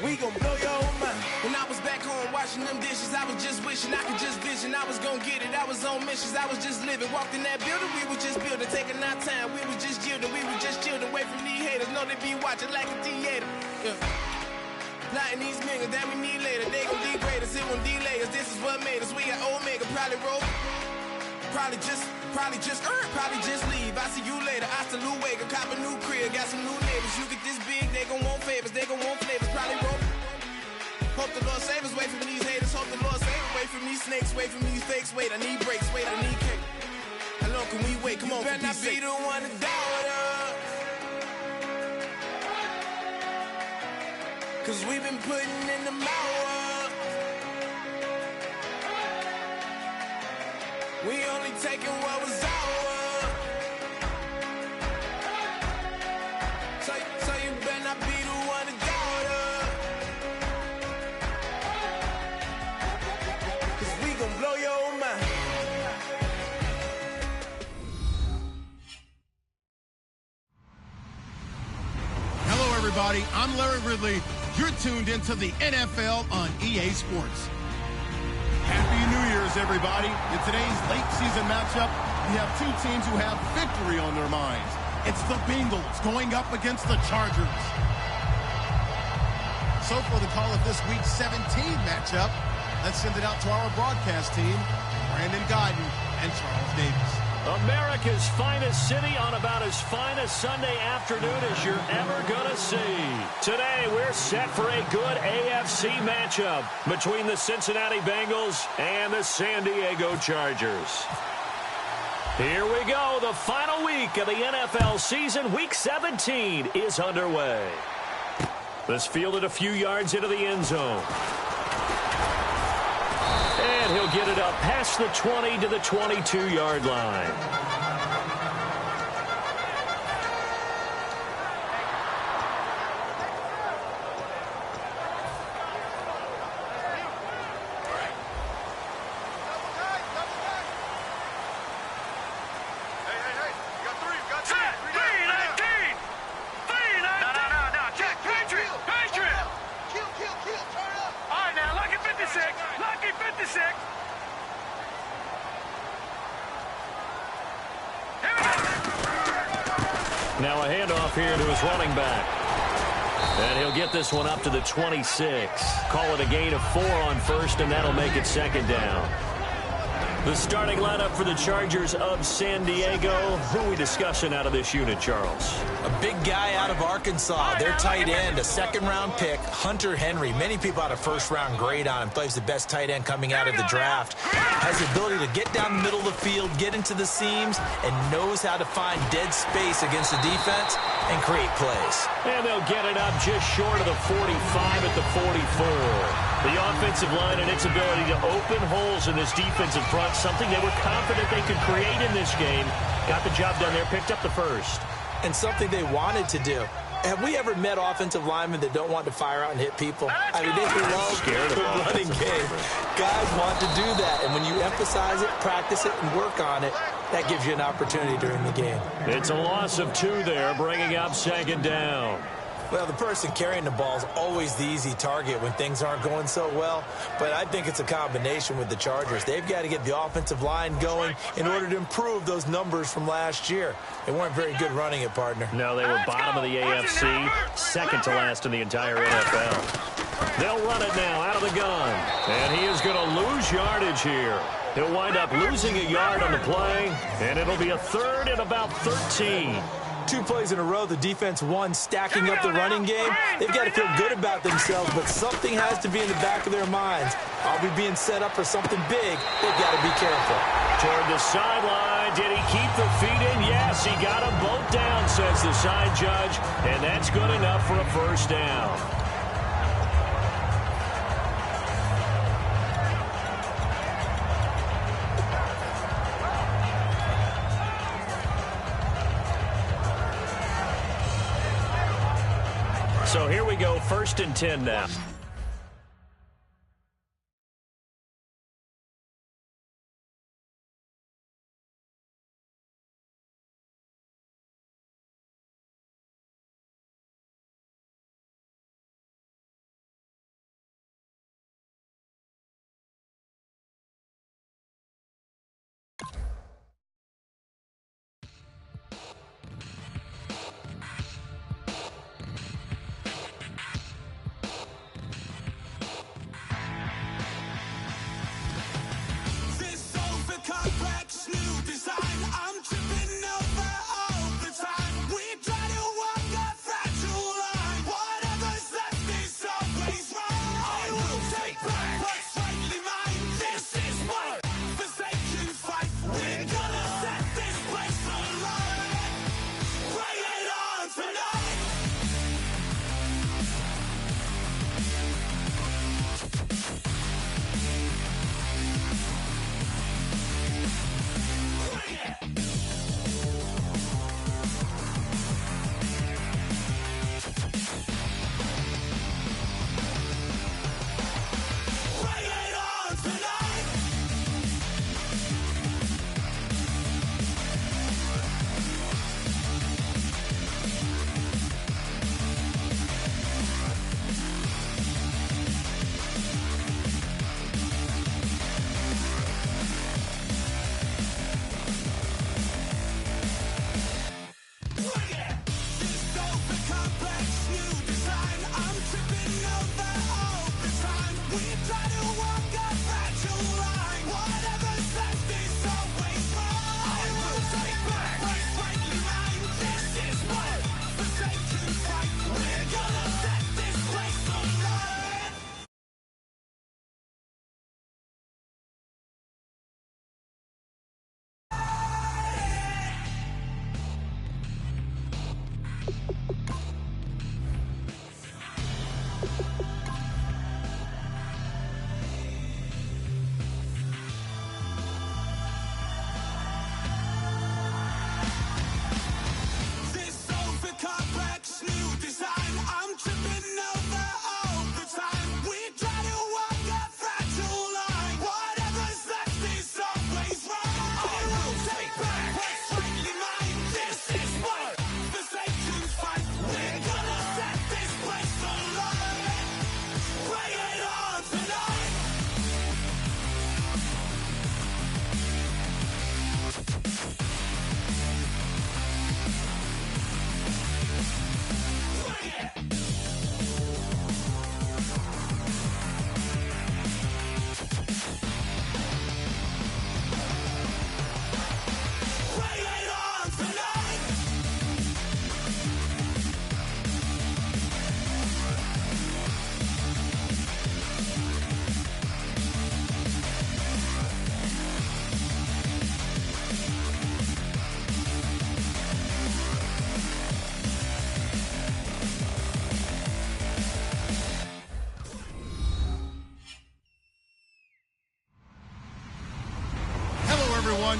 We gon' blow your mind. When I was back home washing them dishes, I was just wishing I could just vision. I was gon' get it, I was on missions, I was just living. Walked in that building, we was just building, taking our time. We was just yielding, we was just chilling. Away from these haters, know they be watching like a theater. Yeah. Plotting these niggas that we need later. They gon' degrade us, it won't delay us. This is what made us. We got Omega, probably roll. Probably just leave. I see you later. I salute Wake, cop a new crib, got some new neighbors. You get this big, they gon' want favors, they gon' want flavors. Probably roll. Hope the Lord save us, wait from these haters. Hope the Lord save us, wait from these snakes, wait from these fakes. Wait, I need breaks, wait, I need cake. How long can we wait? Come on, better not be the one to doubt us. Cause we've been putting in the hours. We only taking what was ours. So you better not be the one to doubt us. Cause we gon' blow your mind. Hello everybody, I'm Larry Ridley. You're tuned into the NFL on EA Sports. Happy New Year's, everybody. In today's late season matchup, we have two teams who have victory on their minds. It's the Bengals going up against the Chargers. So for the call of this week's 17 matchup, let's send it out to our broadcast team, Brandon Guyton and Charles Davis. America's finest city on about as fine a Sunday afternoon as you're ever going to see. Today, we're set for a good AFC matchup between the Cincinnati Bengals and the San Diego Chargers. Here we go. The final week of the NFL season, Week 17, is underway. This fielded a few yards into the end zone. And he'll get it up past the 20 to the 22-yard line. Now a handoff here to his running back. And he'll get this one up to the 26. Call it a gain of 4 on first, and that'll make it second down. The starting lineup for the Chargers of San Diego. Who are we discussing out of this unit, Charles? A big guy out of Arkansas. Their tight end, a second-round pick, Hunter Henry. Many people had a first-round grade on him. Plays the best tight end coming out of the draft. Has the ability to get down the middle of the field, get into the seams, and knows how to find dead space against the defense and create plays. And they'll get it up just short of the 45 at the 44. The offensive line and its ability to open holes in this defensive front, something they were confident they could create in this game. Got the job done there, picked up the first. And something they wanted to do. Have we ever met offensive linemen that don't want to fire out and hit people? I mean, they love the running game. Guys want to do that, and when you emphasize it, practice it, and work on it, that gives you an opportunity during the game. It's a loss of 2 there, bringing up second down. Well, the person carrying the ball is always the easy target when things aren't going so well. But I think it's a combination with the Chargers. They've got to get the offensive line going in order to improve those numbers from last year. They weren't very good running it, partner. No, they were bottom of the AFC, second to last in the entire NFL. They'll run it now out of the gun. And he is going to lose yardage here. He'll wind up losing a yard on the play, and it'll be a third and about 13. 2 plays in a row, the defense won, stacking up the running game. They've got to feel good about themselves, but something has to be in the back of their minds. Are we being set up for something big? They've got to be careful. Toward the sideline, did he keep the feet in? Yes, he got them both down, says the side judge, and that's good enough for a first down. So here we go, 1st and 10 now.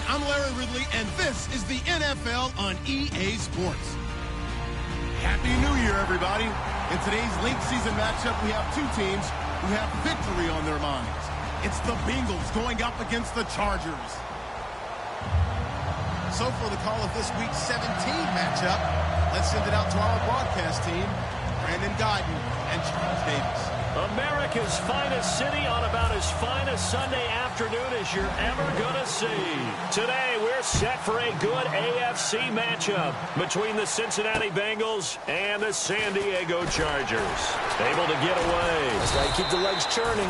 I'm Larry Ridley, and this is the NFL on EA Sports. Happy New Year, everybody. In today's late season matchup, we have two teams who have victory on their minds. It's the Bengals going up against the Chargers. So for the call of this week's 17 matchup, let's send it out to our broadcast team, Brandon Guyton and Charles Davis. America's finest city on about as fine a Sunday afternoon as you're ever going to see. Today, we're set for a good AFC matchup between the Cincinnati Bengals and the San Diego Chargers. Able to get away. That's right, keep the legs churning.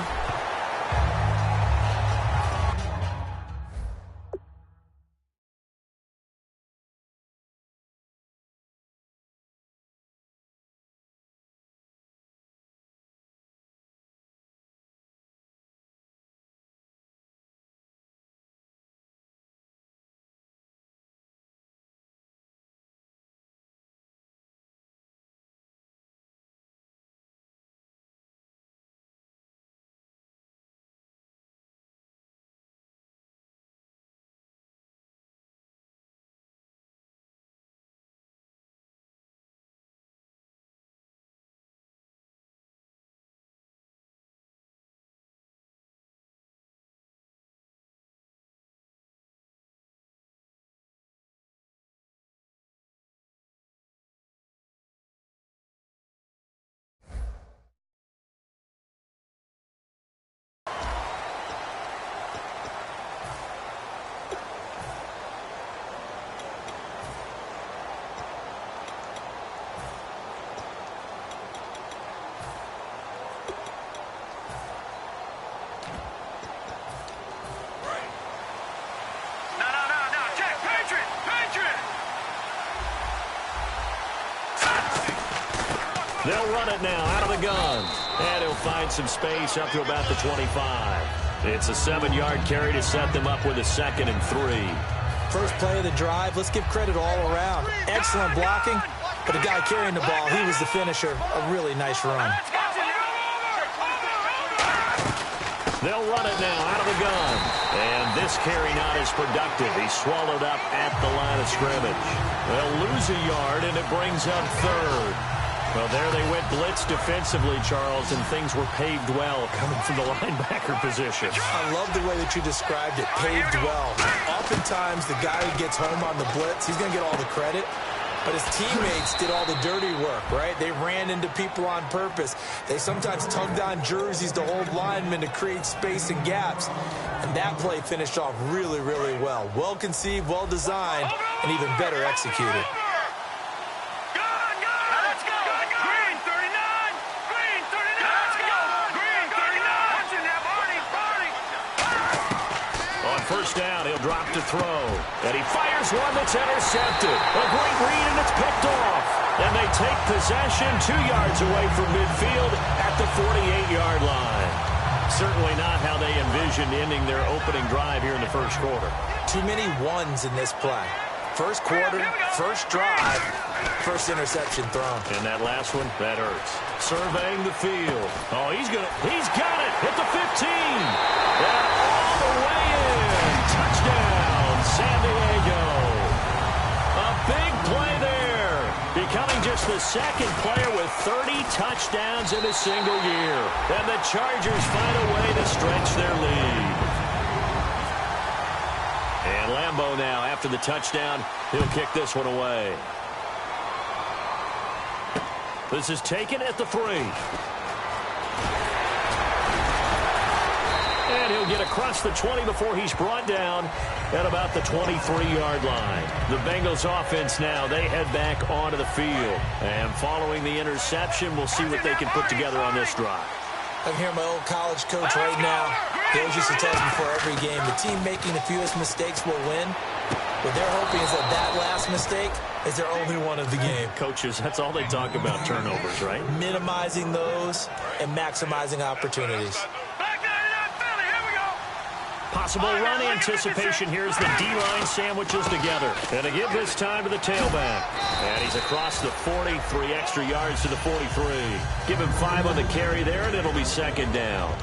They'll run it now out of the gun. And he'll find some space up to about the 25. It's a 7-yard carry to set them up with a 2nd and 3. First play of the drive, let's give credit all around. Excellent blocking, but the guy carrying the ball, he was the finisher. A really nice run. They'll run it now out of the gun. And this carry not as productive. He's swallowed up at the line of scrimmage. They'll lose a yard, and it brings up 3rd. Well, there they went blitz defensively, Charles, and things were paved well coming from the linebacker position. I love the way that you described it, paved well. Oftentimes, the guy who gets home on the blitz, he's going to get all the credit. But his teammates did all the dirty work, right? They ran into people on purpose. They sometimes tugged on jerseys to hold linemen to create space and gaps. And that play finished off really, really well. Well conceived, well designed, and even better executed. to throw. And he fires one that's intercepted. A great read, and it's picked off. And they take possession 2 yards away from midfield at the 48-yard line. Certainly not how they envisioned ending their opening drive here in the first quarter. Too many ones in this play. First quarter, first drive, first interception thrown. And that last one, that hurts. Surveying the field. Oh, he's got it at the 15. And all the way in. Touchdown, San Diego. A big play there. Becoming just the second player with 30 touchdowns in a single year. And the Chargers find a way to stretch their lead. And Lambeau now, after the touchdown, he'll kick this one away. This is taken at the 3. And he'll get across the 20 before he's brought down at about the 23-yard line. The Bengals offense now, they head back onto the field. And following the interception, we'll see what they can put together on this drive. I can hear my old college coach right now. He always used to tell us before every game, the team making the fewest mistakes will win. What they're hoping is that last mistake is their only one of the game. Coaches, that's all they talk about, turnovers, right? Minimizing those and maximizing opportunities. Possible run anticipation here as the D-line sandwiches together. And to give this time to the tailback. And he's across the 40, 3 extra yards to the 43. Give him 5 on the carry there, and it'll be second down.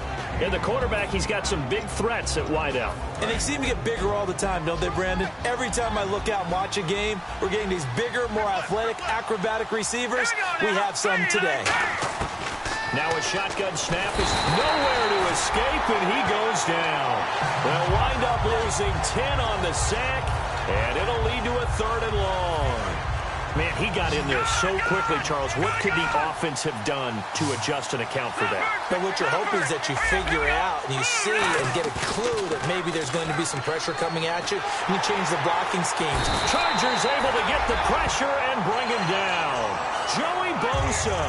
And the quarterback, he's got some big threats at wideout. And they seem to get bigger all the time, don't they, Brandon? Every time I look out and watch a game, we're getting these bigger, more athletic, acrobatic receivers. We have some today. Now a shotgun snap is nowhere to escape, and he goes down. They'll wind up losing 10 on the sack, and it'll lead to a 3rd and long. Man, he got in there so quickly, Charles. What could the offense have done to adjust and account for that? But what you're hoping is that you figure out and you see and get a clue that maybe there's going to be some pressure coming at you, and you change the blocking schemes. Chargers able to get the pressure and bring him down. Joey Bosa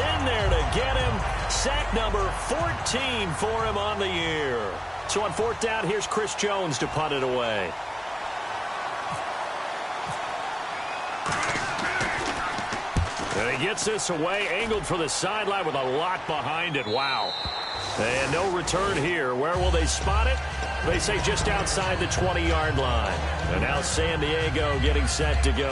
in there to get him. Sack number 14 for him on the year. So on 4th down, here's Chris Jones to punt it away. And he gets this away, angled for the sideline with a lot behind it. Wow. And no return here. Where will they spot it? They say just outside the 20-yard line. And now San Diego getting set to go.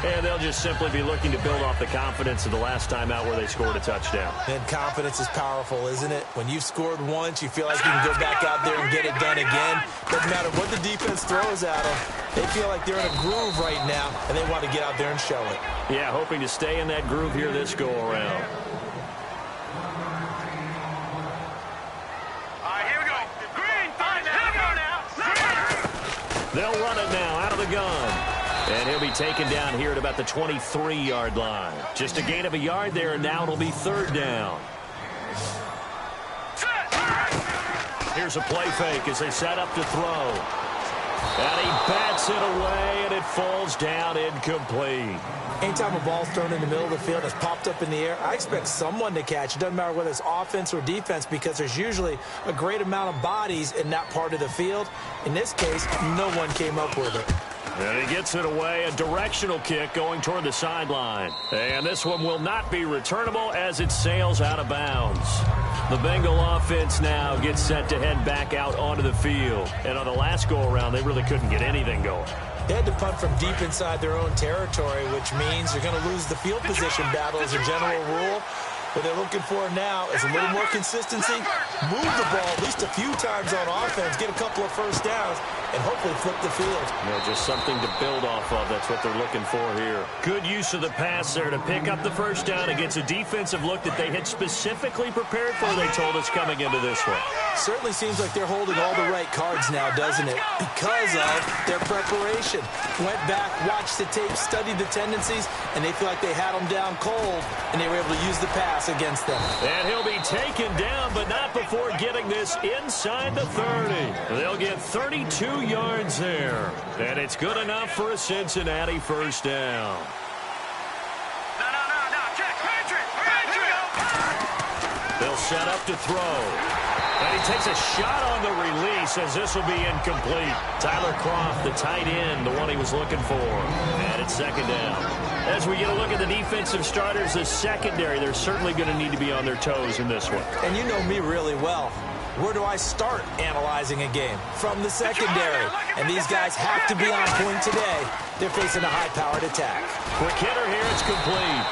And they'll just simply be looking to build off the confidence of the last time out where they scored a touchdown. And confidence is powerful, isn't it? When you've scored once, you feel like you can go back out there and get it done again. Doesn't matter what the defense throws at them. They feel like they're in a groove right now, and they want to get out there and show it. Yeah, hoping to stay in that groove here this go-around. They'll run it now out of the gun. And he'll be taken down here at about the 23-yard line. Just a gain of a yard there, and now it'll be 3rd down. Here's a play fake as they set up to throw. And he bats it away, and it falls down incomplete. Anytime a ball's thrown in the middle of the field, it's popped up in the air, I expect someone to catch. It doesn't matter whether it's offense or defense, because there's usually a great amount of bodies in that part of the field. In this case, no one came up with it. And he gets it away, a directional kick going toward the sideline. And this one will not be returnable as it sails out of bounds. The Bengal offense now gets set to head back out onto the field. And on the last go-around, they really couldn't get anything going. They had to punt from deep inside their own territory, which means they're going to lose the field position battle as a general rule. What they're looking for now is a little more consistency, move the ball at least a few times on offense, get a couple of first downs, and hopefully flip the field. Yeah, just something to build off of. That's what they're looking for here. Good use of the pass there to pick up the first down against a defensive look that they had specifically prepared for, they told us, coming into this one. Certainly seems like they're holding all the right cards now, doesn't it? Because of their preparation. Went back, watched the tape, studied the tendencies, and they feel like they had them down cold, and they were able to use the pass against them. And he'll be taken down, but not before getting this inside the 30. They'll get 32 yards there. And it's good enough for a Cincinnati first down. They'll set up to throw. And he takes a shot on the release as this will be incomplete. Tyler Kroft, the tight end, the one he was looking for. And it's second down. As we get a look at the defensive starters, the secondary, they're certainly going to need to be on their toes in this one. And you know me really well. Where do I start analyzing a game? From the secondary. And these guys have to be on point today. They're facing a high-powered attack. Quick hitter here, it's complete.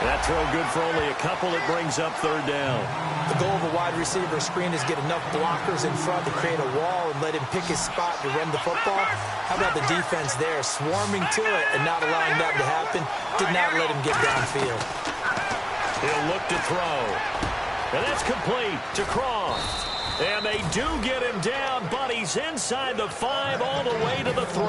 That throw good for only a couple. It brings up third down. The goal of a wide receiver screen is get enough blockers in front to create a wall and let him pick his spot to run the football. How about the defense there, swarming to it and not allowing that to happen? Did not let him get downfield. He'll look to throw. And that's complete to Kroft. And they do get him down, but he's inside the 5 all the way to the 3.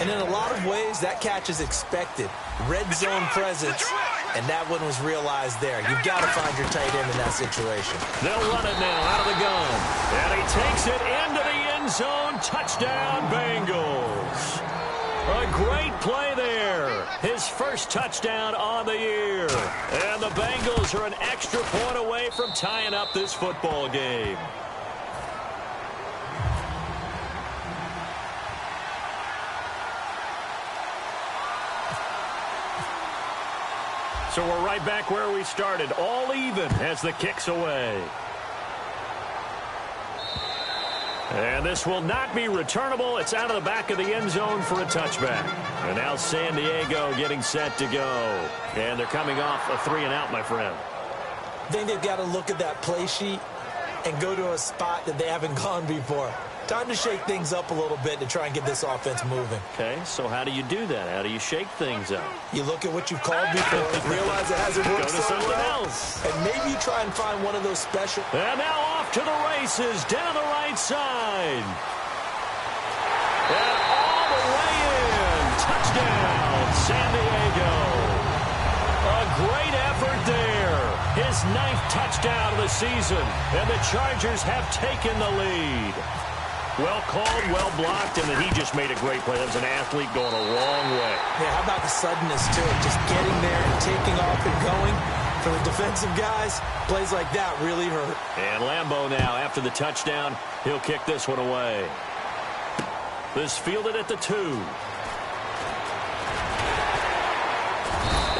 And in a lot of ways, that catch is expected. Red zone presence, and that one was realized there. You've got to find your tight end in that situation. They'll run it now out of the gun. And he takes it into the end zone. Touchdown, Bengals. A great play there. His first touchdown on the year. And the Bengals are an extra point away from tying up this football game. So we're right back where we started, all even as the kick's away. And this will not be returnable. It's out of the back of the end zone for a touchback. And now San Diego getting set to go. And they're coming off a 3-and-out, my friend. I think they've got to look at that play sheet and go to a spot that they haven't gone before. Time to shake things up a little bit to try and get this offense moving. Okay, so how do you do that? How do you shake things up? You look at what you've called before, realize it hasn't worked Go to something well, else. and maybe you try and find one of those special. And now off to the races, down the right side. And all the way in. Touchdown, San Diego. A great effort there. His 9th touchdown of the season. And the Chargers have taken the lead. Well called, well blocked, and then he just made a great play. That was an athlete going a long way. Yeah, how about the suddenness to it? Just getting there and taking off and going. For the defensive guys, plays like that really hurt. And Lambeau now, after the touchdown, he'll kick this one away. This fielded at the 2.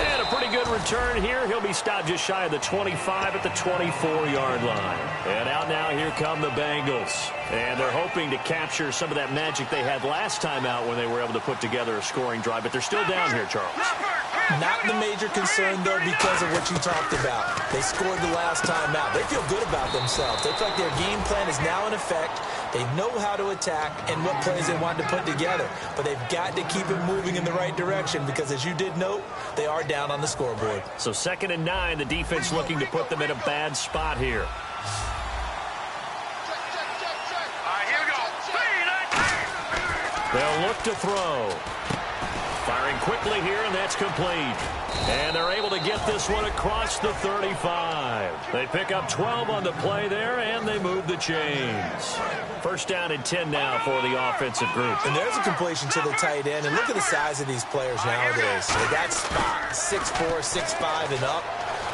And a pretty good return here. He'll be stopped just shy of the 25 at the 24-yard line. And out now, here come the Bengals. And they're hoping to capture some of that magic they had last time out when they were able to put together a scoring drive. But they're still down here, Charles. Not the major concern, though, because of what you talked about. They scored the last time out. They feel good about themselves. They feel like their game plan is now in effect. They know how to attack and what plays they want to put together. But they've got to keep it moving in the right direction because, as you did note, they are down on the scoreboard. So 2nd and 9, the defense looking to put them in a bad spot here. They'll look to throw. Firing quickly here, and that's complete. And they're able to get this one across the 35. They pick up 12 on the play there, and they move the chains. First down and 10 now for the offensive group. And there's a completion to the tight end. And look at the size of these players nowadays. That spot, 6'4", 6'5", and up.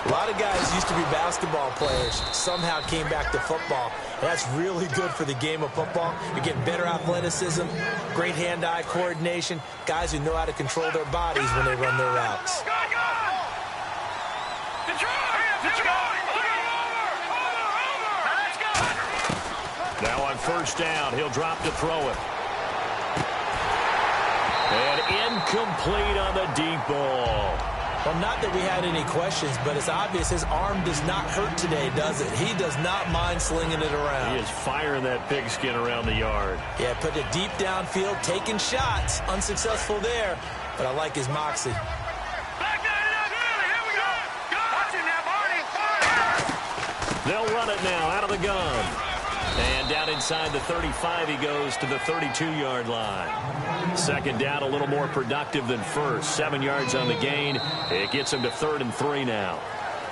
A lot of guys used to be basketball players, somehow came back to football. And that's really good for the game of football. You're getting better athleticism, great hand-eye coordination, guys who know how to control their bodies when they run their routes. Now on first down, he'll drop to throw it. And incomplete on the deep ball. Well, not that we had any questions, but it's obvious his arm does not hurt today, does it? He does not mind slinging it around. He is firing that pigskin around the yard. Yeah, put it deep downfield, taking shots. Unsuccessful there, but I like his moxie. They'll run it now out of the gun. And down inside the 35, he goes to the 32-yard line. Second down, a little more productive than first. 7 yards on the gain. It gets him to 3rd and 3 now.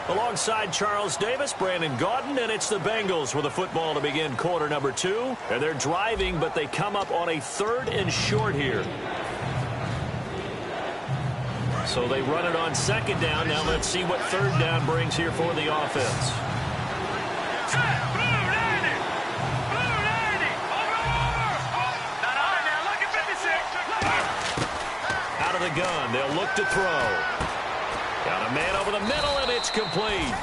Alongside Charles Davis, Brandon Gaudin, and it's the Bengals with a football to begin quarter number 2. And they're driving, but they come up on a 3rd and short here. So they run it on 2nd down. Now let's see what 3rd down brings here for the offense. Out of the gun, they'll look to throw. Got a man over the middle, and it's complete.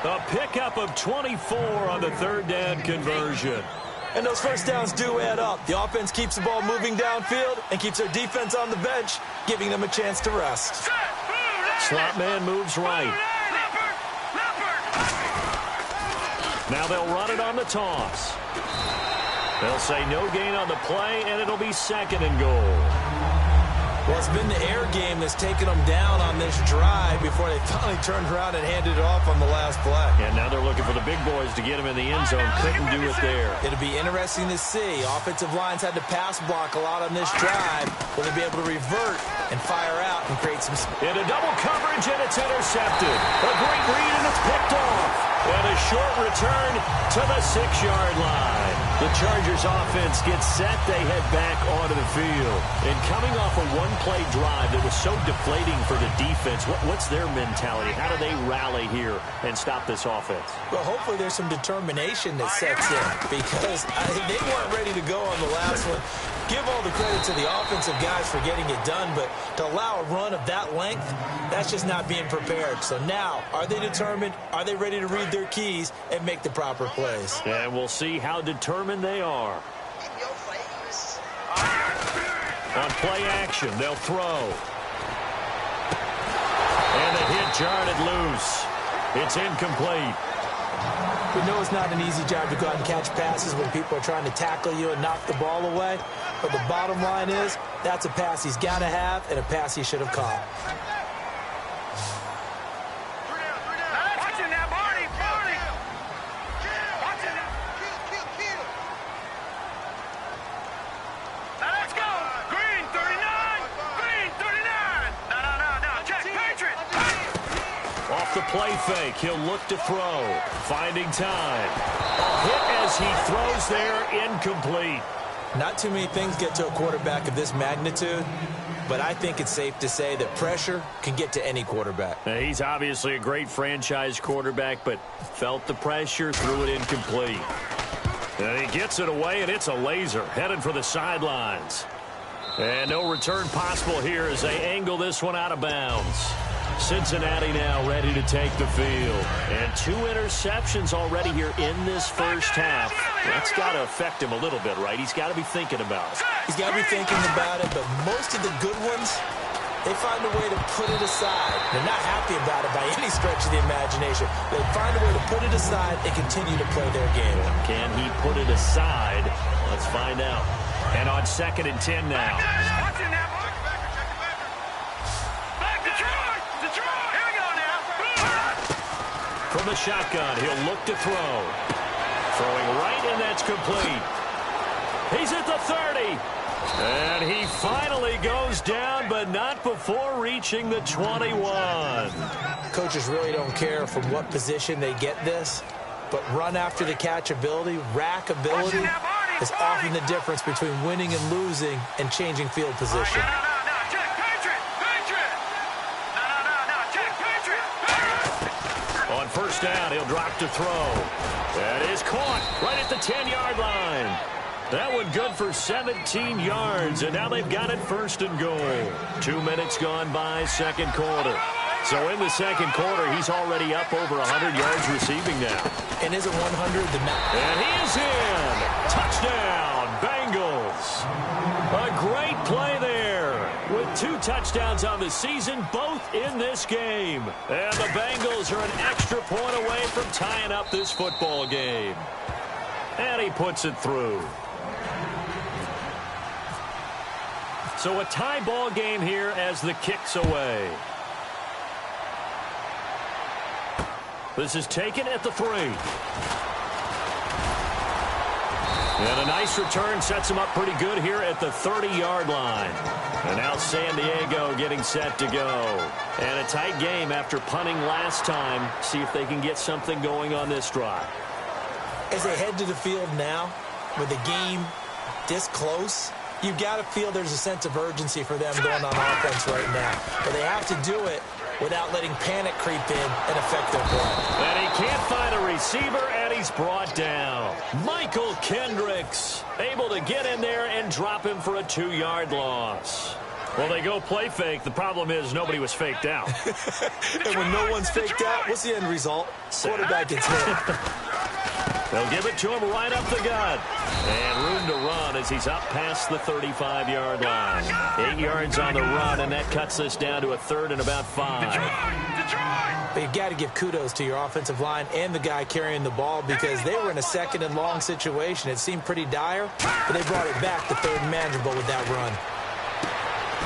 A pickup of 24 on the third down conversion. And those first downs do add up. The offense keeps the ball moving downfield and keeps their defense on the bench, giving them a chance to rest. Slot man moves right. Now they'll run it on the toss. They'll say no gain on the play, and it'll be 2nd and goal. Well, it's been the air game that's taken them down on this drive before they finally turned around and handed it off on the last play. And now they're looking for the big boys to get him in the end zone. Couldn't do it there. It'll be interesting to see. Offensive lines had to pass block a lot on this drive. Will they be able to revert and fire out and create some... Into double coverage, and it's intercepted. A great read, and it's picked off. And a short return to the 6-yard line. The Chargers offense gets set. They head back onto the field. And coming off a one-play drive that was so deflating for the defense, what's their mentality? How do they rally here and stop this offense? Well, hopefully there's some determination that sets in, because they weren't ready to go on the last one. Give all the credit to the offensive guys for getting it done, but to allow a run of that length, that's just not being prepared. So now, are they determined? Are they ready to read their keys and make the proper plays? And we'll see how determined they are. On play action, they'll throw. And the hit jarred it loose. It's incomplete. We know it's not an easy job to go out and catch passes when people are trying to tackle you and knock the ball away. But the bottom line is, that's a pass he's got to have and a pass he should have caught. Off the play fake, he'll look to throw. Finding time. A hit as he throws there, incomplete. Not too many things get to a quarterback of this magnitude, but I think it's safe to say that pressure can get to any quarterback. Now, he's obviously a great franchise quarterback, but felt the pressure, threw it incomplete. And he gets it away, and it's a laser, headed for the sidelines. And no return possible here as they angle this one out of bounds. Cincinnati now ready to take the field. And 2 interceptions already here in this first half. That's got to affect him a little bit, right? He's got to be thinking about it. He's got to be thinking about it, but most of the good ones, they find a way to put it aside. They're not happy about it by any stretch of the imagination. They find a way to put it aside and continue to play their game. Can he put it aside? Let's find out. And on 2nd and 10 now. From the shotgun, he'll look to throw. Throwing right, and that's complete. He's at the 30. And he finally goes down, but not before reaching the 21. Coaches really don't care from what position they get this, but run after the catch ability, rack ability, is often the difference between winning and losing and changing field position. On first down, he'll drop to throw. That is caught right at the 10-yard line. That one good for 17 yards, and now they've got it 1st and goal. 2 minutes gone by, 2nd quarter. So in the 2nd quarter, he's already up over 100 yards receiving now. And isn't 100 the max? And he is in. Touchdown, Bengals. A great play there with 2 touchdowns on the season, both in this game. And the Bengals are an extra point away from tying up this football game. And he puts it through. So a tie ball game here as the kick's away. This is taken at the 3. And a nice return sets him up pretty good here at the 30-yard line. And now San Diego getting set to go. And a tight game after punting last time. See if they can get something going on this drive. As they head to the field now, with the game this close, you've got to feel there's a sense of urgency for them going on offense right now. But they have to do it without letting panic creep in and affect their play. And he can't find a receiver, and And he's brought down. Michael Kendricks able to get in there and drop him for a 2-yard loss. Well, they go play fake. The problem is nobody was faked out. And when no one's faked out, what's the end result? Quarterback gets hit. They'll give it to him right up the gut. And room to run as he's up past the 35-yard line. 8 yards on the run, and that cuts us down to a 3rd and about 5. But you've got to give kudos to your offensive line and the guy carrying the ball because they were in a 2nd and long situation. It seemed pretty dire, but they brought it back to 3rd and manageable with that run.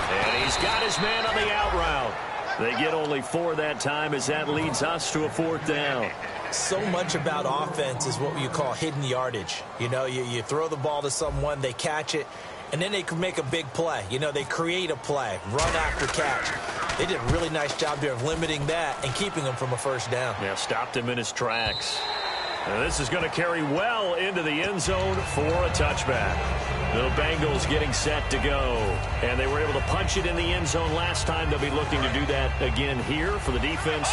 And he's got his man on the out route. They get only 4 that time as that leads us to a 4th down. So much about offense is what you call hidden yardage. You know, you throw the ball to someone, they catch it, and then they can make a big play. You know, they create a play, run after catch. They did a really nice job there of limiting that and keeping him from a 1st down. Yeah, stopped him in his tracks. And this is going to carry well into the end zone for a touchback. The Bengals getting set to go. And they were able to punch it in the end zone last time. They'll be looking to do that again here for the defense.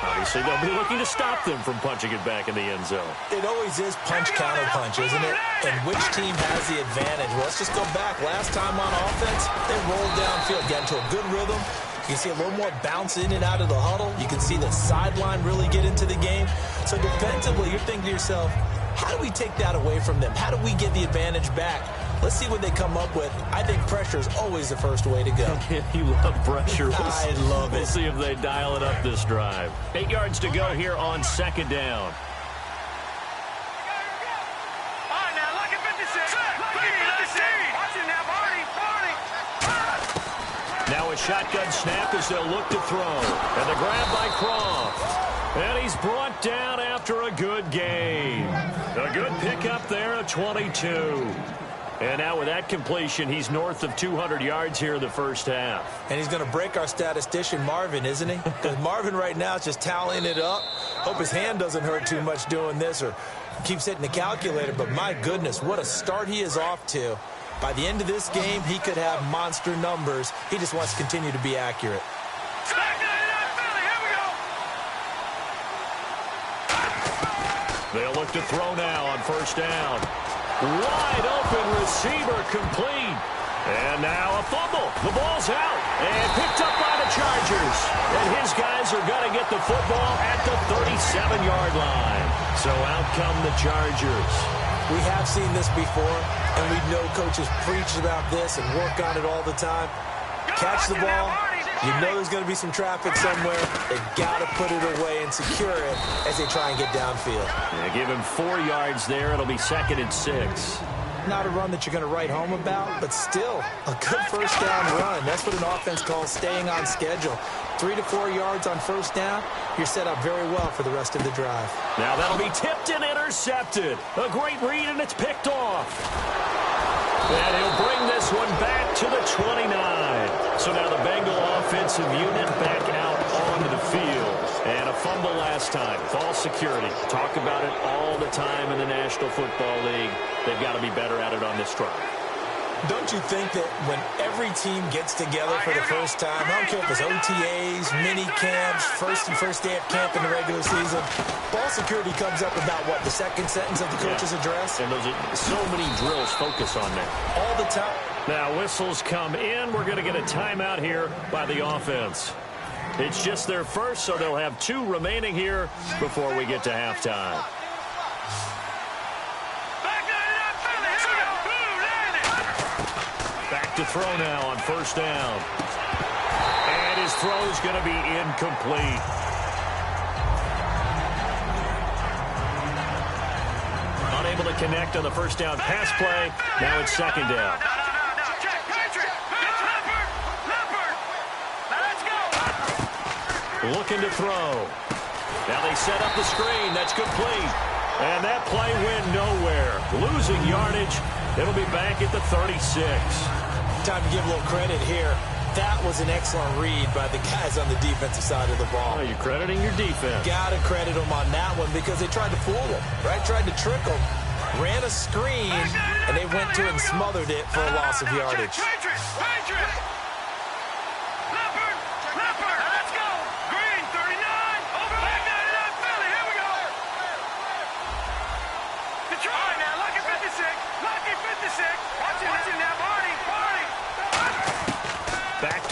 Obviously, they'll be looking to stop them from punching it back in the end zone. It always is punch-counter-punch, isn't it? And which team has the advantage? Well, let's just go back. Last time on offense, they rolled downfield, got into a good rhythm. You can see a little more bounce in and out of the huddle. You can see the sideline really get into the game. So defensively, you're thinking to yourself, how do we take that away from them? How do we get the advantage back? Let's see what they come up with. I think pressure is always the first way to go. You love pressure. I love it. We'll see if they dial it up this drive. 8 yards to go here on 2nd down. Now a shotgun snap as they'll look to throw. And the grab by Croft. And he's brought down after a good gain. A good pickup there of 22. And now with that completion, he's north of 200 yards here in the 1st half. And he's going to break our statistician, Marvin, isn't he? Because Marvin right now is just tallying it up. Hope his hand doesn't hurt too much doing this or keeps hitting the calculator. But my goodness, what a start he is off to. By the end of this game, he could have monster numbers. He just wants to continue to be accurate. They'll look to throw now on 1st down. Wide open receiver complete. And now a fumble. The ball's out. And picked up by the Chargers. And his guys are going to get the football at the 37-yard line. So out come the Chargers. We have seen this before, and we know coaches preach about this and work on it all the time. Catch the ball. You know there's going to be some traffic somewhere. They've got to put it away and secure it as they try and get downfield. Yeah, give him 4 yards there. It'll be 2nd and 6. Not a run that you're going to write home about, but still a good 1st down run. That's what an offense calls staying on schedule. 3 to 4 yards on 1st down, you're set up very well for the rest of the drive. Now that'll be tipped and intercepted. A great read, and it's picked off. And he'll bring this one back to the 29. So now the Bengal offensive unit back out onto the field. And a fumble last time. False security. Talk about it all the time in the National Football League. They've got to be better at it on this drive. Don't you think that when every team gets together for the first time, I don't care if it's OTAs, mini camps, first day at camp in the regular season, ball security comes up about, what, the 2nd sentence of the coach's address? And those are so many drills focus on that. All the time. Now whistles come in. We're going to get a timeout here by the offense. It's just their first, so they'll have 2 remaining here before we get to halftime. To throw now on 1st down. And his throw is going to be incomplete. Unable to connect on the 1st down pass play. Now it's 2nd down. Looking to throw. Now they set up the screen. That's complete. And that play went nowhere. Losing yardage. It'll be back at the 36. Time to give a little credit here. That was an excellent read by the guys on the defensive side of the ball. Oh, you're crediting your defense. Got to credit them on that one because they tried to fool them, right? Tried to trick them. Ran a screen, and they went to it and smothered it for a loss of yardage.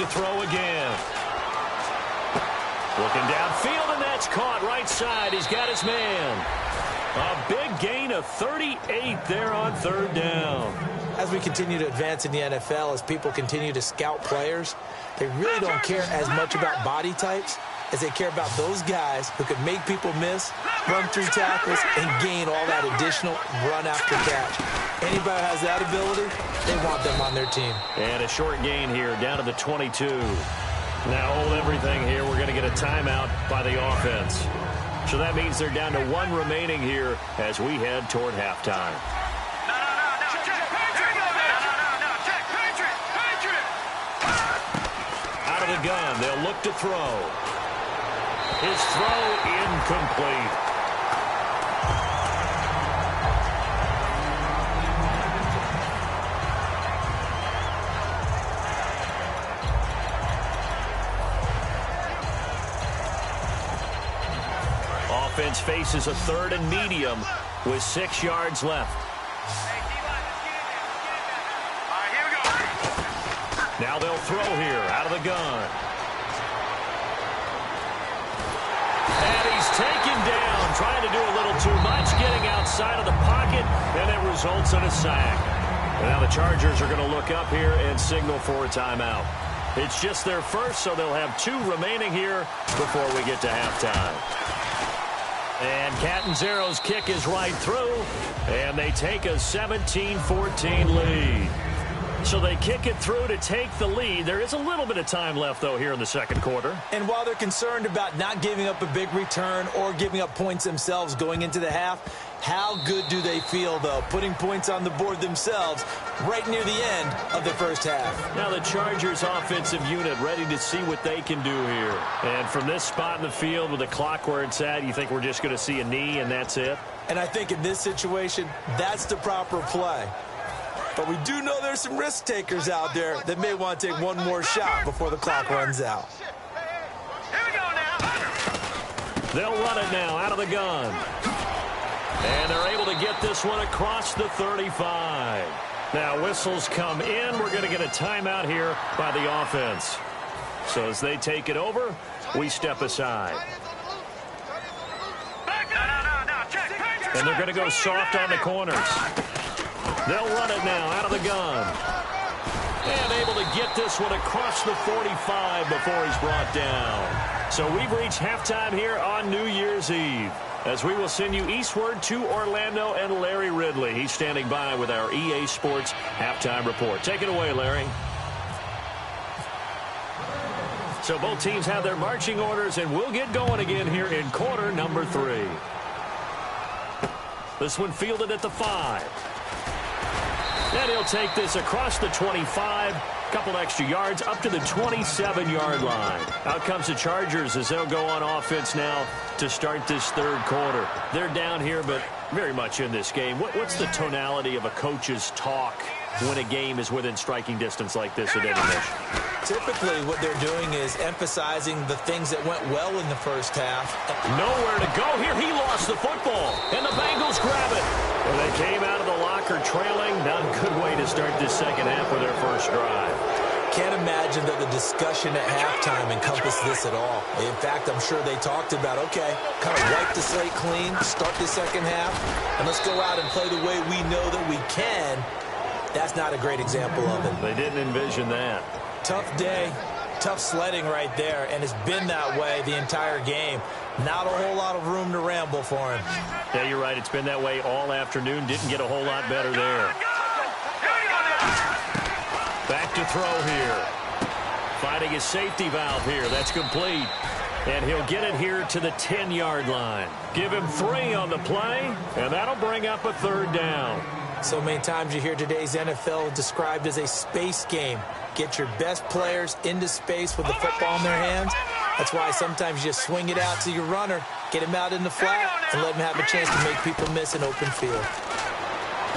to throw again. Looking downfield, and that's caught right side. He's got his man. A big gain of 38 there on third down. As we continue to advance in the NFL, as people continue to scout players, they really don't care as much about body types as they care about those guys who can make people miss, run through tackles, and gain all that additional run after catch. Anybody who has that ability, they want them on their team. And a short gain here, down to the 22. Now hold everything here. We're going to get a timeout by the offense. So that means they're down to one remaining here as we head toward halftime. Out of the gun, they'll look to throw. His throw incomplete. Offense faces a third and medium with 6 yards left. Now they'll throw here out of the gun. And he's taken down, trying to do a little too much, getting outside of the pocket, and it results in a sack. And now the Chargers are going to look up here and signal for a timeout. It's just their first, so they'll have 2 remaining here before we get to halftime. And Catanzaro's kick is right through, and they take a 17-14 lead. So they kick it through to take the lead. There is a little bit of time left, though, here in the second quarter. And while they're concerned about not giving up a big return or giving up points themselves going into the half, how good do they feel, though, putting points on the board themselves right near the end of the first half? Now the Chargers offensive unit ready to see what they can do here. And from this spot in the field with the clock where it's at, you think we're just going to see a knee and that's it? And I think in this situation, that's the proper play. But we do know there's some risk takers out there that may want to take one more shot before the clock runs out. They'll run it now out of the gun. And they're able to get this one across the 35. Now whistles come in. We're going to get a timeout here by the offense. So as they take it over, we step aside. And they're going to go soft on the corners. They'll run it now out of the gun. And able to get this one across the 45 before he's brought down. So we've reached halftime here on New Year's Eve, as we will send you eastward to Orlando and Larry Ridley. He's standing by with our EA Sports halftime report. Take it away, Larry. So both teams have their marching orders, and we'll get going again here in quarter number 3. This one fielded at the 5. And he'll take this across the 25, couple extra yards, up to the 27-yard line. Out comes the Chargers as they'll go on offense now to start this third quarter. They're down here, but very much in this game. What's the tonality of a coach's talk when a game is within striking distance like this at Intermission? Typically, what they're doing is emphasizing the things that went well in the first half. Nowhere to go here. He lost the football, and the Bengals grab it. And they came out of the locker trailing. Not a good way to start this second half with their first drive. Can't imagine that the discussion at halftime encompassed this at all. In fact, I'm sure they talked about, okay, kind of wipe the slate clean, start the second half, and let's go out and play the way we know that we can. That's not a great example of it. They didn't envision that. Tough day, tough sledding right there, and it's been that way the entire game. Not a whole lot of room to ramble for him. Yeah, you're right. It's been that way all afternoon. Didn't get a whole lot better there. Back to throw here. Finding his safety valve here. That's complete. And he'll get it here to the 10-yard line. Give him 3 on the play, and that'll bring up a third down. So many times you hear today's NFL described as a space game. Get your best players into space with the football in their hands. That's why sometimes you just swing it out to your runner, get him out in the flat, and let him have a chance to make people miss an open field.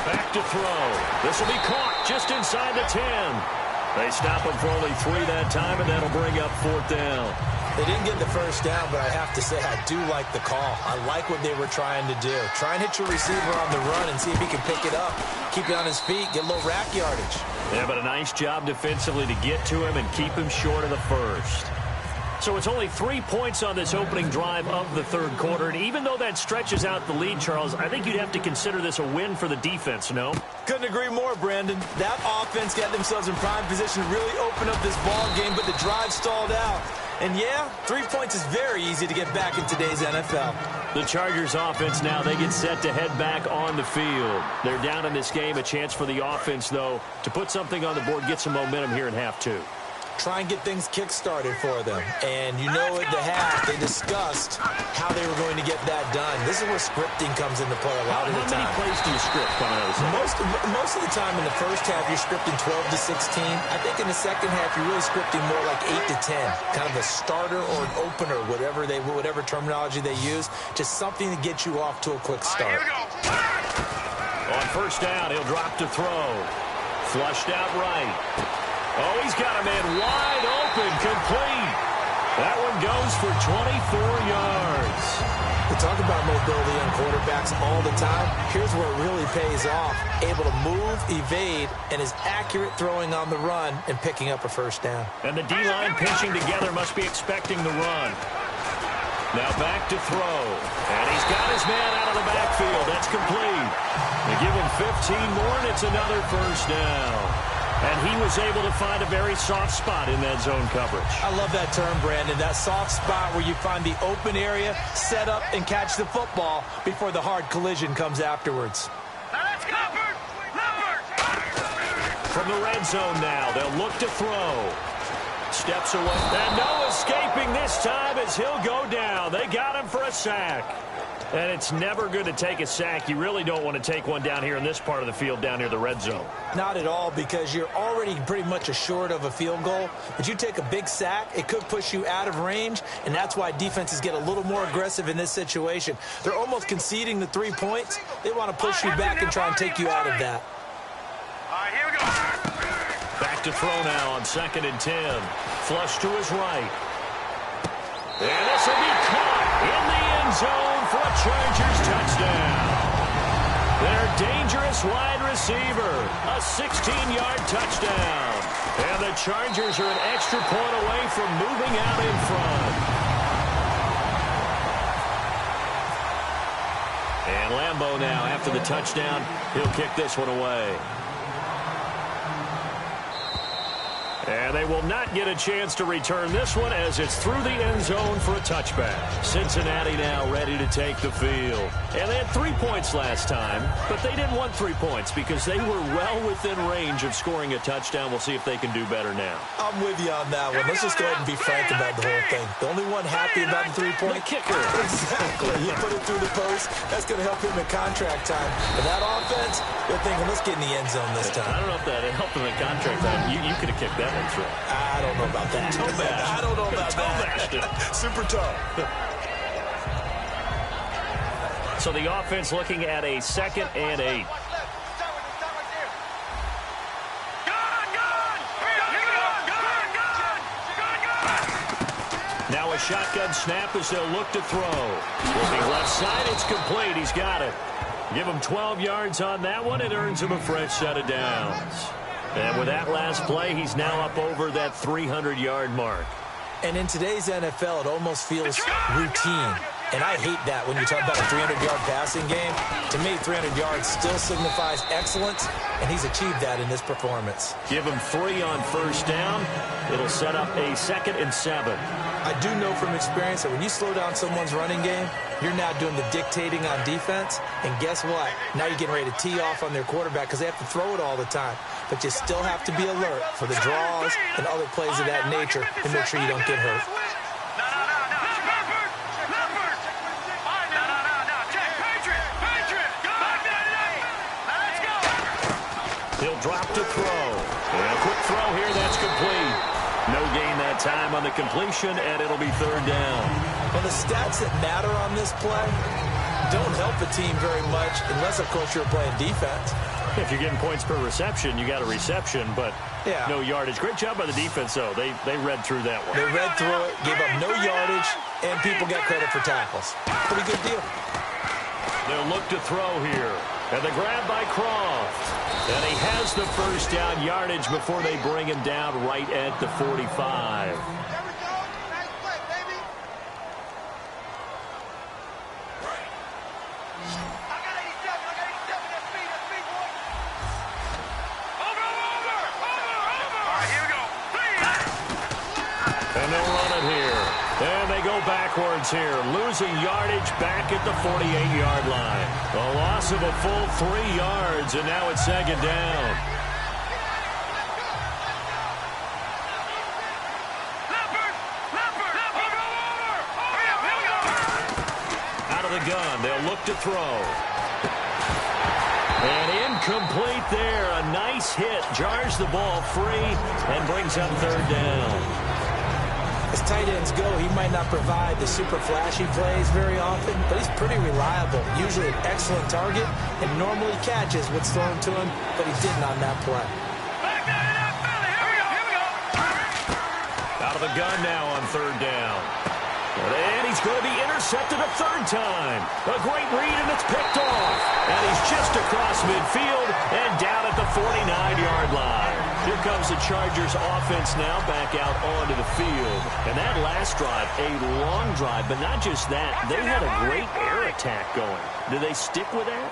Back to throw. This will be caught just inside the 10. They stop him for only 3 that time, and that'll bring up 4th down. They didn't get the first down, but I have to say I do like the call. I like what they were trying to do. Try and hit your receiver on the run and see if he can pick it up, keep it on his feet, get a little rack yardage. Yeah, but a nice job defensively to get to him and keep him short of the first. So it's only 3 points on this opening drive of the third quarter. And even though that stretches out the lead, Charles, I think you'd have to consider this a win for the defense, no? Couldn't agree more, Brandon. That offense got themselves in prime position to really open up this ball game, but the drive stalled out. And yeah, 3 points is very easy to get back in today's NFL. The Chargers offense now, they get set to head back on the field. They're down in this game. A chance for the offense, though, to put something on the board, get some momentum here in half two. Try and get things kick-started for them. And you know at the half, they discussed how they were going to get that done. This is where scripting comes into play a lot of the time. How many plays do you script coming out of this? Most of the time in the first half, you're scripting 12 to 16. I think in the second half, you're really scripting more like 8 to 10. Kind of a starter or an opener, whatever terminology they use. Just something to get you off to a quick start. On first down, he'll drop to throw. Flushed out right. Oh, he's got a man wide open, complete. That one goes for 24 yards. We talk about mobility on quarterbacks all the time. Here's where it really pays off. Able to move, evade, and is accurate throwing on the run and picking up a first down. And the D-line pinching together must be expecting the run. Now back to throw. And he's got his man out of the backfield. That's complete. They give him 15 more, and it's another first down. And he was able to find a very soft spot in that zone coverage. I love that term, Brandon. That soft spot where you find the open area, set up, and catch the football before the hard collision comes afterwards. From the red zone now, they'll look to throw. Steps away. And no escaping this time as he'll go down. They got him for a sack. And it's never good to take a sack. You really don't want to take one down here in this part of the field, down near the red zone. Not at all, because you're already pretty much assured of a field goal. But you take a big sack, it could push you out of range, and that's why defenses get a little more aggressive in this situation. They're almost conceding the 3 points. They want to push you back and try and take you out of that. All right, here we go. Back to throw now on 2nd and 10. Flush to his right. And this will be caught in the end zone for a Chargers touchdown. Their dangerous wide receiver, a 16-yard touchdown. And the Chargers are an extra point away from moving out in front. And Lambeau now, after the touchdown, he'll kick this one away. And they will not get a chance to return this one as it's through the end zone for a touchback. Cincinnati now ready to take the field. And they had 3 points last time, but they didn't want 3 points because they were well within range of scoring a touchdown. We'll see if they can do better now. I'm with you on that one. Let's just go ahead and be frank about the whole thing. The only one happy about the 3-point kicker. Exactly. You put it through the post. That's going to help him in contract time. But that offense, they're thinking, let's get in the end zone this time. I don't know if that helped him in contract time. You could have kicked that one through. I don't know about that. I don't know about that. Super tough. So the offense looking at a 2nd and 8. Now a shotgun snap as they'll look to throw. Looking left side, it's complete. He's got it. Give him 12 yards on that one. It earns him a fresh set of downs. And with that last play, he's now up over that 300-yard mark. And in today's NFL, it almost feels routine. And I hate that when you talk about a 300-yard passing game. To me, 300 yards still signifies excellence, and he's achieved that in this performance. Give him 3 on first down. It'll set up a 2nd and 7. I do know from experience that when you slow down someone's running game, you're now doing the dictating on defense. And guess what? Now you're getting ready to tee off on their quarterback because they have to throw it all the time. But you still have to be alert for the draws and other plays of that nature to make sure you don't get hurt. He'll drop to throw. And a quick throw here, that's complete. No gain that time on the completion, and it'll be 3rd down. Well, the stats that matter on this play don't help the team very much unless, of course, you're playing defense. If you're getting points per reception, you got a reception, but no yardage. Great job by the defense, though. They read through that one. They read through it, gave up no yardage, and people got credit for tackles. Pretty good deal. They'll look to throw here. And the grab by Croft. And he has the first down yardage before they bring him down right at the 45. And they'll run it here. And they go backwards here, losing yardage back at the 48-yard line. A loss of a full 3 yards, and now it's second down. Out of the gun, they'll look to throw. And incomplete there. A nice hit. Jars the ball free and brings up third down. As tight ends go, he might not provide the super flashy plays very often, but he's pretty reliable. Usually an excellent target and normally catches what's thrown to him, but he didn't on that play. Out of the gun now on third down. And he's going to be intercepted a third time. A great read, and it's picked off. And he's just across midfield and down at the 49-yard line. Here comes the Chargers offense now back out onto the field. And that last drive, a long drive, but not just that. They had a great air attack going. Do they stick with that?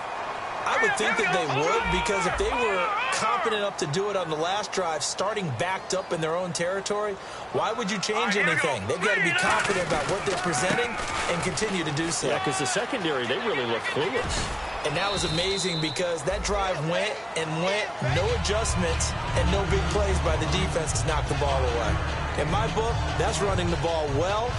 I would think that they would, because if they were competent enough to do it on the last drive, starting backed up in their own territory, why would you change anything? They've got to be confident about what they're presenting and continue to do so. Yeah, because the secondary, they really look clueless. And that was amazing because that drive went and went, no adjustments, and no big plays by the defense to knock the ball away. In my book, that's running the ball well,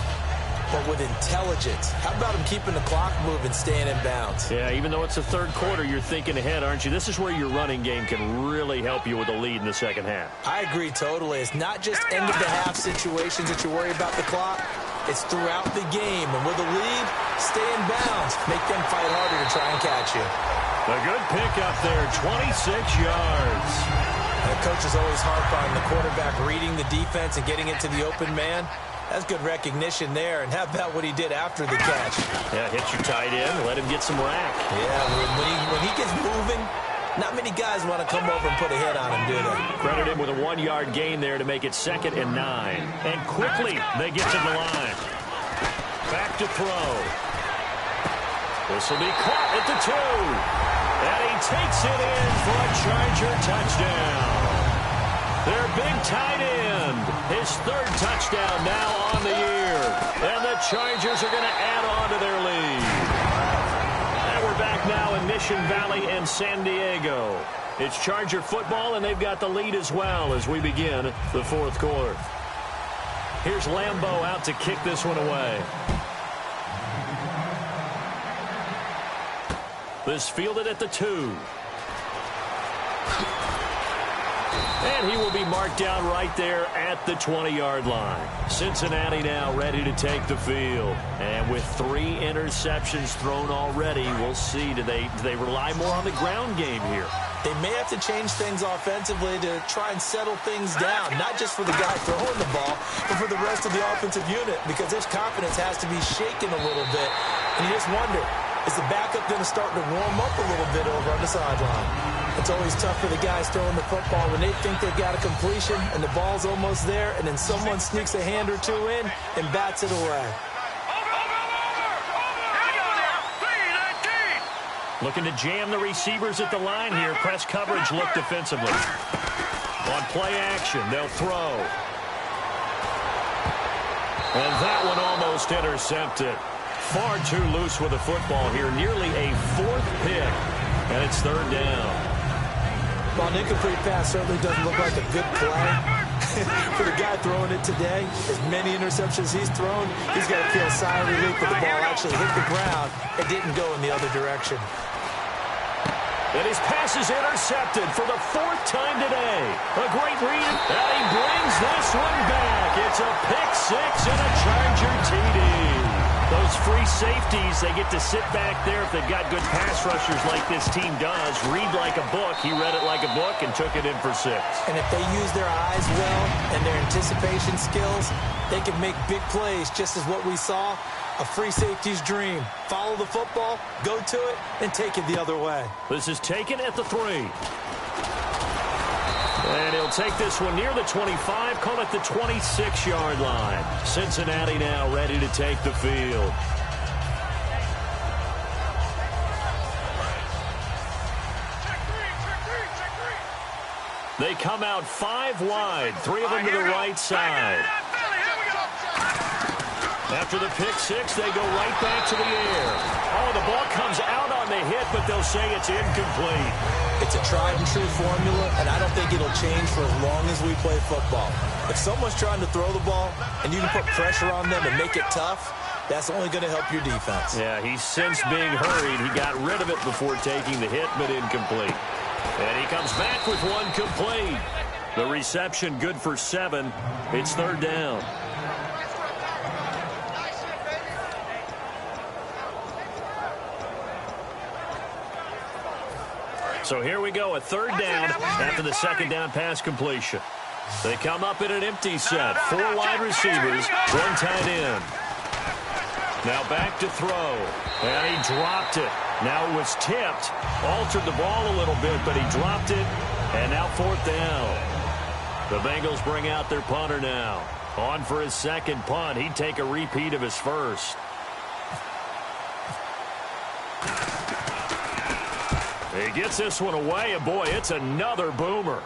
but with intelligence. How about him keeping the clock moving, staying in bounds? Yeah, even though it's the third quarter, you're thinking ahead, aren't you? This is where your running game can really help you with a lead in the second half. I agree totally. It's not just end-of-the-half situations that you worry about the clock. It's throughout the game. And with a lead, stay in bounds. Make them fight harder to try and catch you. A good pickup there, 26 yards. The coaches always harp on the quarterback reading the defense and getting it to the open man. That's good recognition there. And how about what he did after the catch? Yeah, hit your tight end, let him get some rack. Yeah, when he gets moving, not many guys want to come over and put a hit on him, do they? Credit him with a 1-yard gain there to make it 2nd and 9. And quickly, they get to the line. Back to throw. This will be caught at the 2. And he takes it in for a Charger touchdown. Their big tight end, his 3rd touchdown now on the year. And the Chargers are going to add on to their lead. And we're back now in Mission Valley and San Diego. It's Charger football, and they've got the lead as well as we begin the 4th quarter. Here's Lambeau out to kick this one away. This fielded at the 2. And he will be marked down right there at the 20-yard line. Cincinnati now ready to take the field. And with 3 interceptions thrown already, we'll see. Do they rely more on the ground game here? They may have to change things offensively to try and settle things down, not just for the guy throwing the ball, but for the rest of the offensive unit, because their confidence has to be shaken a little bit. And you just wonder, is the backup going to start to warm up a little bit over on the sideline? It's always tough for the guys throwing the football when they think they've got a completion and the ball's almost there, and then someone sneaks a hand or 2 in and bats it away. Looking to jam the receivers at the line here. Press coverage look defensively. On play action, they'll throw. And that one almost intercepted. Far too loose with the football here. Nearly a 4th pick. And it's 3rd down. Well, an incomplete pass certainly doesn't look like a good play. For the guy throwing it today, as many interceptions he's thrown, he's got to feel a sigh of relief that the ball actually hit the ground and didn't go in the other direction. And his pass is intercepted for the 4th time today. A great read, and he brings this one back. It's a pick 6 and a Charger TD. Those free safeties, they get to sit back there if they've got good pass rushers like this team does. Read like a book. He read it like a book and took it in for 6. And if they use their eyes well and their anticipation skills, they can make big plays, just as what we saw. A free safety's dream. Follow the football, go to it, and take it the other way. This is taken at the 3. And he'll take this one near the 25, call it the 26-yard line. Cincinnati now ready to take the field. They come out 5 wide, 3 of them to the right side. After the pick 6, they go right back to the air. Oh, the ball comes out on the hit, but they'll say it's incomplete. It's a tried-and-true formula, and I don't think it'll change for as long as we play football. If someone's trying to throw the ball, and you can put pressure on them and make it tough, that's only going to help your defense. Yeah, he's since being hurried. He got rid of it before taking the hit, but incomplete. And he comes back with one complete. The reception good for 7. It's 3rd down. So here we go, a 3rd down after the 2nd down pass completion. They come up in an empty set. 4 wide receivers, 1 tight end. Now back to throw. And he dropped it. Now it was tipped. Altered the ball a little bit, but he dropped it. And now 4th down. The Bengals bring out their punter now. On for his 2nd punt. He'd take a repeat of his 1st. He gets this one away, and boy, it's another boomer.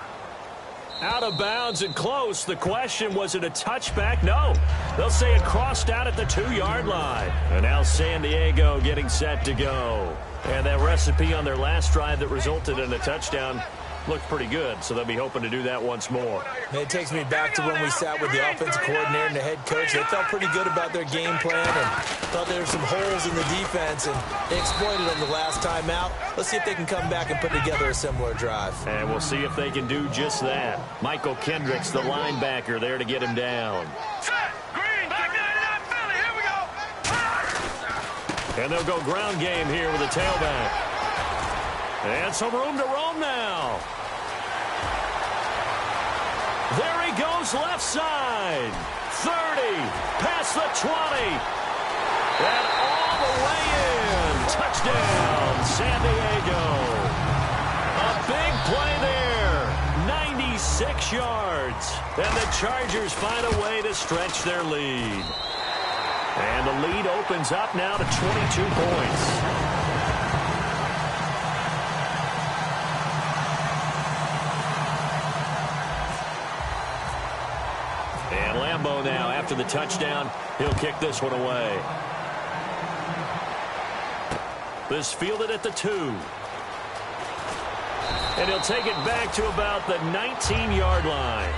Out of bounds and close. The question, was it a touchback? No. They'll say it crossed out at the 2-yard line. And now San Diego getting set to go. And that recipe on their last drive that resulted in a touchdown looked pretty good, so they'll be hoping to do that once more. It takes me back to when we sat with the offensive coordinator and the head coach. They felt pretty good about their game plan and thought there were some holes in the defense, and they exploited them the last time out. Let's see if they can come back and put together a similar drive. And we'll see if they can do just that. Michael Kendricks, the linebacker, there to get him down. And they'll go ground game here with a tailback. And some room to roam now. There he goes left side. 30, past the 20. And all the way in. Touchdown, San Diego. A big play there. 96 yards. And the Chargers find a way to stretch their lead. And the lead opens up now to 22 points. And Lambeau now, after the touchdown, he'll kick this one away. This fielded at the 2. And he'll take it back to about the 19-yard line.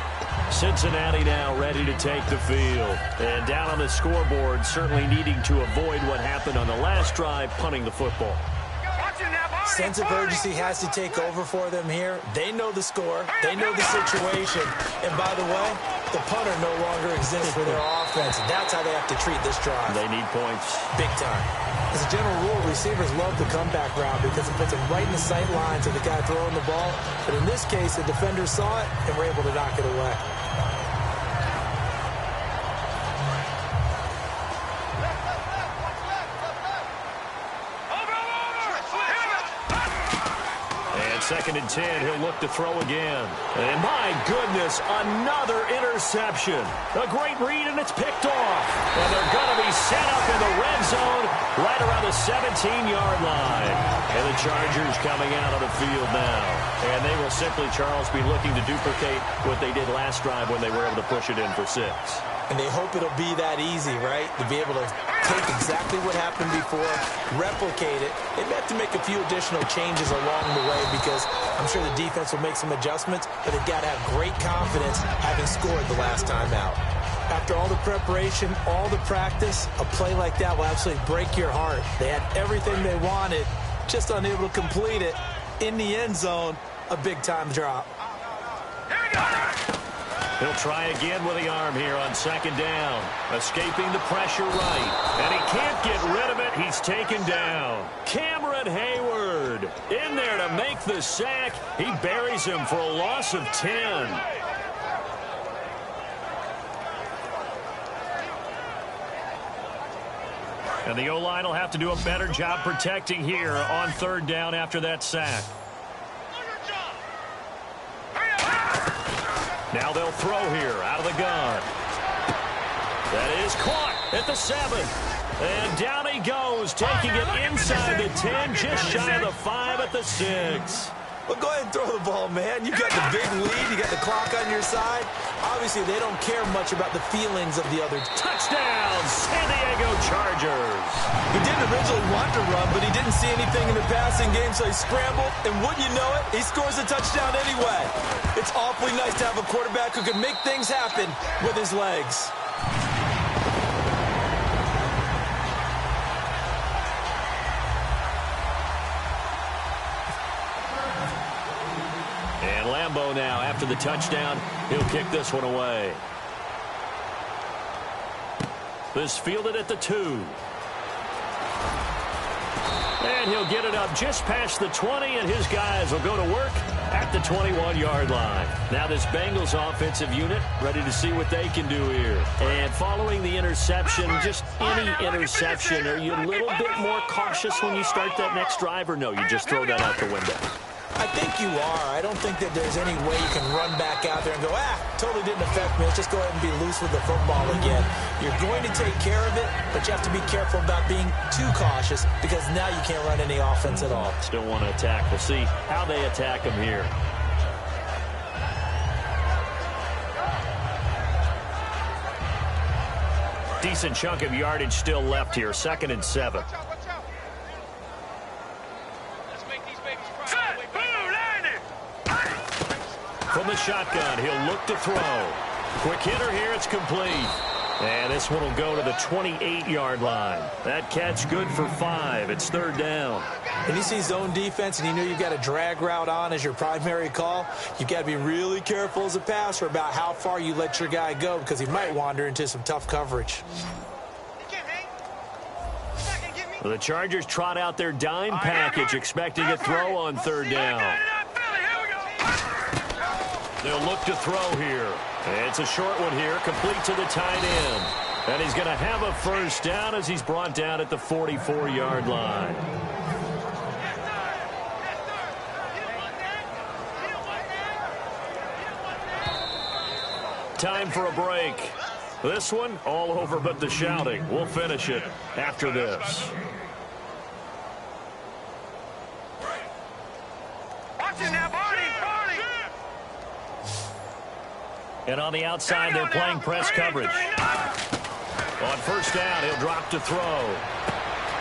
Cincinnati now ready to take the field. And down on the scoreboard, certainly needing to avoid what happened on the last drive, punting the football. Sense of urgency has to take over for them here. They know the score. They know the situation. And by the way, the punter no longer exists for their offense. That's how they have to treat this drive. They need points. Big time. As a general rule, receivers love the comeback route because it puts them right in the sight lines of the guy throwing the ball. But in this case, the defenders saw it and were able to knock it away. Second and 10, he'll look to throw again. And my goodness, another interception. A great read, and it's picked off. And they're going to be set up in the red zone right around the 17-yard line. And the Chargers coming out on the field now. And they will simply, Charles, be looking to duplicate what they did last drive when they were able to push it in for 6. And they hope it'll be that easy, right? To be able to take exactly what happened before, replicate it. They may have to make a few additional changes along the way because I'm sure the defense will make some adjustments, but they've got to have great confidence having scored the last time out. After all the preparation, all the practice, a play like that will absolutely break your heart. They had everything they wanted, just unable to complete it. In the end zone, a big-time drop. He'll try again with the arm here on second down. Escaping the pressure right. And he can't get rid of it. He's taken down. Cameron Hayward in there to make the sack. He buries him for a loss of 10. And the O-line will have to do a better job protecting here on third down after that sack. Now they'll throw here out of the gun. That is caught at the 7. And down he goes, taking it inside the 10, just shy of the 5 at the 6. Well, go ahead and throw the ball, man. You got the big lead. You got the clock on your side. Obviously, they don't care much about the feelings of the other. Touchdown, San Diego Chargers. He didn't originally want to run, but he didn't see anything in the passing game, so he scrambled. And wouldn't you know it, he scores a touchdown anyway. It's awfully nice to have a quarterback who can make things happen with his legs. Lambeau now, after the touchdown, he'll kick this one away. This fielded at the 2. And he'll get it up just past the 20, and his guys will go to work at the 21-yard line. Now this Bengals offensive unit ready to see what they can do here. And following the interception, just any interception, are you a little bit more cautious when you start that next drive, or no, you just throw that out the window? I think you are. I don't think that there's any way you can run back out there and go, totally didn't affect me. Let's just go ahead and be loose with the football again. You're going to take care of it, but you have to be careful about being too cautious because now you can't run any offense at all. Still want to attack. We'll see how they attack him here. Decent chunk of yardage still left here. 2nd and 7. From the shotgun, he'll look to throw. Quick hitter here, it's complete. And this one will go to the 28-yard line. That catch good for 5. It's 3rd down. And you see zone defense and you know you've got a drag route on as your primary call. You've got to be really careful as a passer about how far you let your guy go because he might wander into some tough coverage. The Chargers trot out their dime package, expecting a throw on 3rd down. They'll look to throw here. It's a short one here, complete to the tight end. And he's going to have a 1st down as he's brought down at the 44-yard line. Time for a break. This one, all over but the shouting. We'll finish it after this. And on the outside, they're playing press coverage. On 1st down, he'll drop to throw.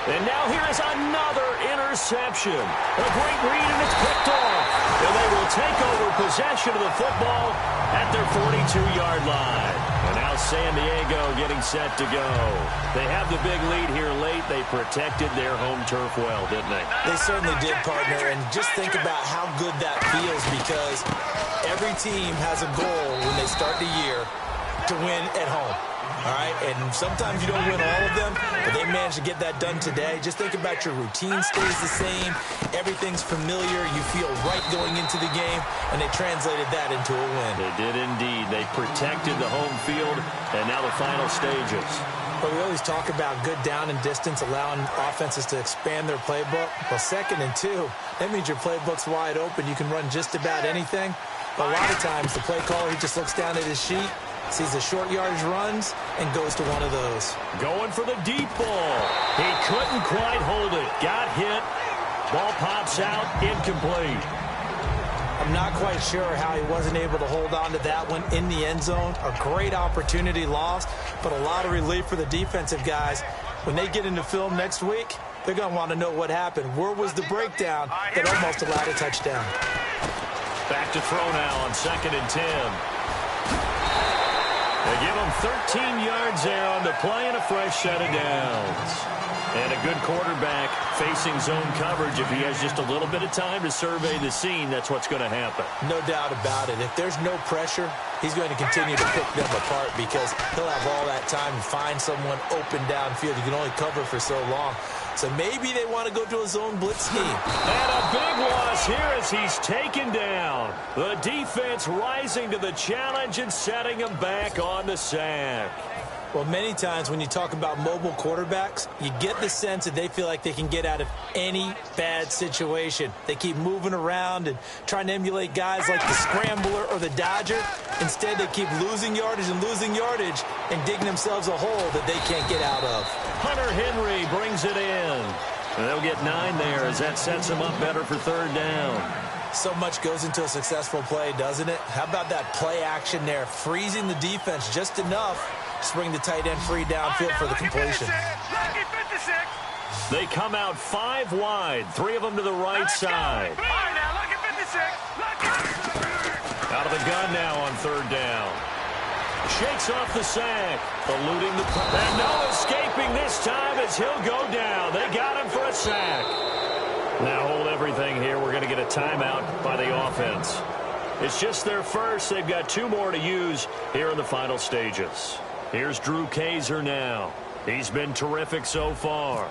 And now here is another interception. A great read, and it's picked off. And they will take over possession of the football at their 42-yard line. And now San Diego getting set to go. They have the big lead here late. They protected their home turf well, didn't they? They certainly did, partner. And just think about how good that feels because every team has a goal when they start the year to win at home. All right, and sometimes you don't win all of them, but they managed to get that done today. Just think about your routine stays the same. Everything's familiar. You feel right going into the game, and they translated that into a win. They did indeed. They protected the home field, and now the final stages. But we always talk about good down and distance, allowing offenses to expand their playbook. Well, 2nd and 2, that means your playbook's wide open. You can run just about anything. But a lot of times, the play caller, he just looks down at his sheet, sees the short yardage runs, and goes to one of those. Going for the deep ball. He couldn't quite hold it. Got hit. Ball pops out. Incomplete. I'm not quite sure how he wasn't able to hold on to that one in the end zone. A great opportunity lost, but a lot of relief for the defensive guys. When they get into film next week, they're going to want to know what happened. Where was the breakdown that almost allowed a touchdown? Back to throw now on 2nd and 10. They give him 13 yards there on the play and a fresh set of downs. And a good quarterback facing zone coverage, if he has just a little bit of time to survey the scene, that's what's going to happen. No doubt about it. If there's no pressure, he's going to continue to pick them apart because he'll have all that time to find someone open downfield. You can only cover for so long. So maybe they want to go to a zone blitz scheme. And a big loss here as he's taken down. The defense rising to the challenge and setting him back on the sack. Well, many times when you talk about mobile quarterbacks, you get the sense that they feel like they can get out of any bad situation. They keep moving around and trying to emulate guys like the Scrambler or the Dodger. Instead, they keep losing yardage and digging themselves a hole that they can't get out of. Hunter Henry brings it in. And they'll get 9 there as that sets them up better for third down. So much goes into a successful play, doesn't it? How about that play action there, freezing the defense just enough to bring the tight end free downfield for the completion. They come out 5 wide, 3 of them to the right side. Out of the gun now on third down. Shakes off the sack, eluding the pressure. And no escaping this time as he'll go down. They got him for a sack. Now hold everything here. We're going to get a timeout by the offense. It's just their first. They've got 2 more to use here in the final stages. Here's Drew Kaiser now. He's been terrific so far.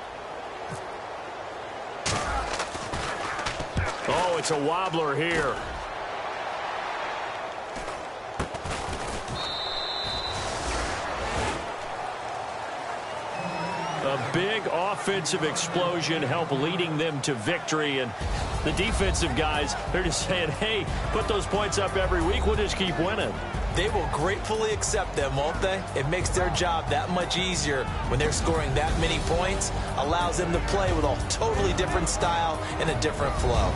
Oh, it's a wobbler here. A big offensive explosion helped leading them to victory. And the defensive guys, they're just saying, hey, put those points up every week. We'll just keep winning. They will gratefully accept them, won't they? It makes their job that much easier when they're scoring that many points. Allows them to play with a totally different style and a different flow.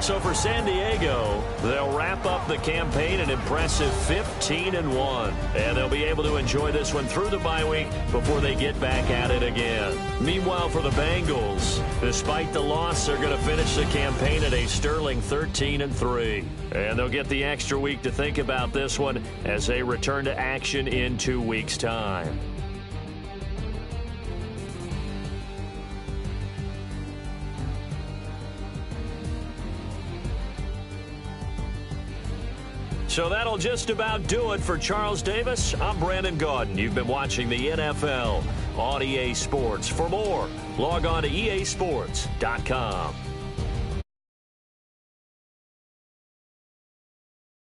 So for San Diego, they'll wrap up the campaign an impressive 15-1. And they'll be able to enjoy this one through the bye week before they get back at it again. Meanwhile, for the Bengals, despite the loss, they're going to finish the campaign at a sterling 13-3. And they'll get the extra week to think about this one as they return to action in 2 weeks' time. So that'll just about do it for Charles Davis. I'm Brandon Gaudin. You've been watching the NFL on EA Sports. For more, log on to easports.com.